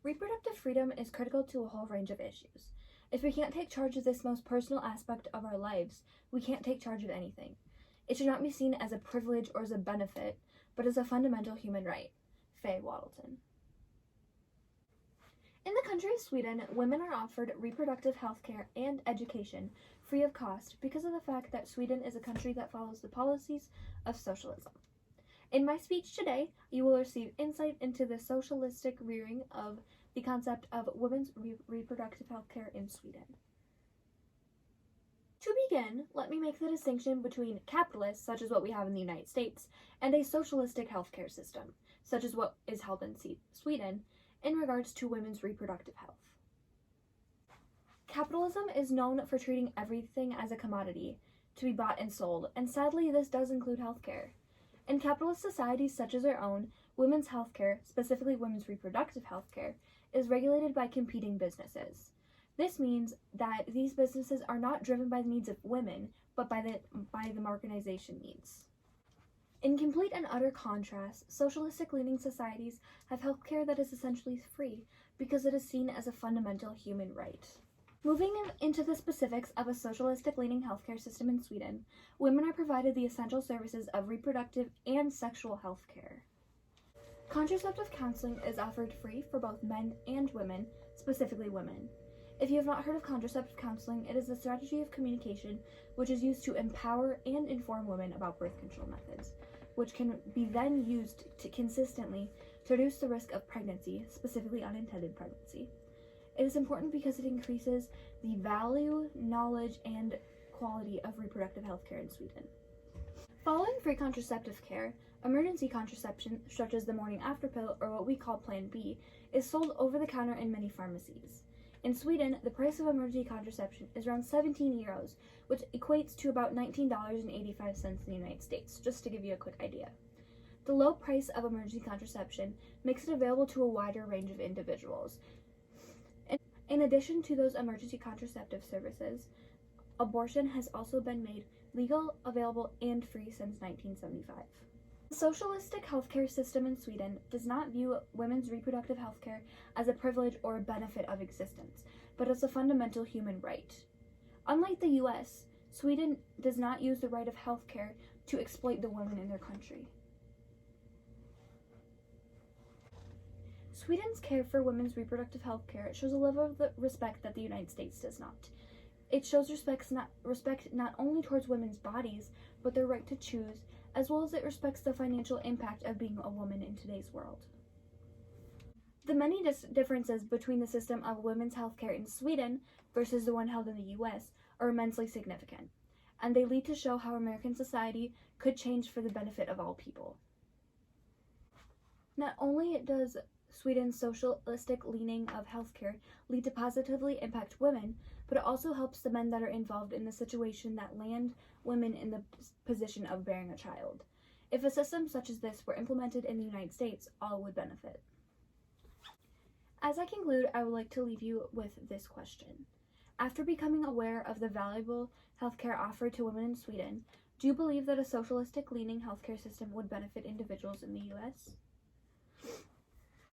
Reproductive freedom is critical to a whole range of issues. If we can't take charge of this most personal aspect of our lives, we can't take charge of anything. It should not be seen as a privilege or as a benefit, but as a fundamental human right. Faye Waddleton. In the country of Sweden, women are offered reproductive health care and education free of cost because of the fact that Sweden is a country that follows the policies of socialism. In my speech today, you will receive insight into the socialistic rearing of the concept of women's reproductive health care in Sweden. To begin, let me make the distinction between capitalists, such as what we have in the United States, and a socialistic healthcare system, such as what is held in Sweden, in regards to women's reproductive health. Capitalism is known for treating everything as a commodity to be bought and sold, and sadly this does include healthcare. In capitalist societies such as our own, women's healthcare, specifically women's reproductive healthcare, is regulated by competing businesses. This means that these businesses are not driven by the needs of women, but by the marketization needs. In complete and utter contrast, socialistic-leaning societies have healthcare that is essentially free because it is seen as a fundamental human right. Moving into the specifics of a socialistic-leaning healthcare system in Sweden, women are provided the essential services of reproductive and sexual health care. Contraceptive counseling is offered free for both men and women, specifically women. If you have not heard of contraceptive counseling, it is a strategy of communication which is used to empower and inform women about birth control methods, which can be then used to consistently to reduce the risk of pregnancy, specifically unintended pregnancy. It is important because it increases the value, knowledge, and quality of reproductive health care in Sweden. Following free contraceptive care, emergency contraception, such as the morning after pill or what we call Plan B, is sold over the counter in many pharmacies. In Sweden, the price of emergency contraception is around 17 euros, which equates to about $19.85 in the United States, just to give you a quick idea. The low price of emergency contraception makes it available to a wider range of individuals. In addition to those emergency contraceptive services, abortion has also been made legal, available, and free since 1975. The socialistic healthcare system in Sweden does not view women's reproductive healthcare as a privilege or a benefit of existence, but as a fundamental human right. Unlike the US, Sweden does not use the right of healthcare to exploit the women in their country. Sweden's care for women's reproductive health care shows a level of respect that the United States does not. It shows respect not only towards women's bodies, but their right to choose, as well as it respects the financial impact of being a woman in today's world. The many differences between the system of women's health care in Sweden versus the one held in the US are immensely significant, and they lead to show how American society could change for the benefit of all people. Not only does Sweden's socialistic leaning of healthcare lead to positively impact women, but it also helps the men that are involved in the situation that land women in the position of bearing a child. If a system such as this were implemented in the United States, all would benefit. As I conclude, I would like to leave you with this question. After becoming aware of the valuable healthcare offered to women in Sweden, do you believe that a socialistic leaning healthcare system would benefit individuals in the US?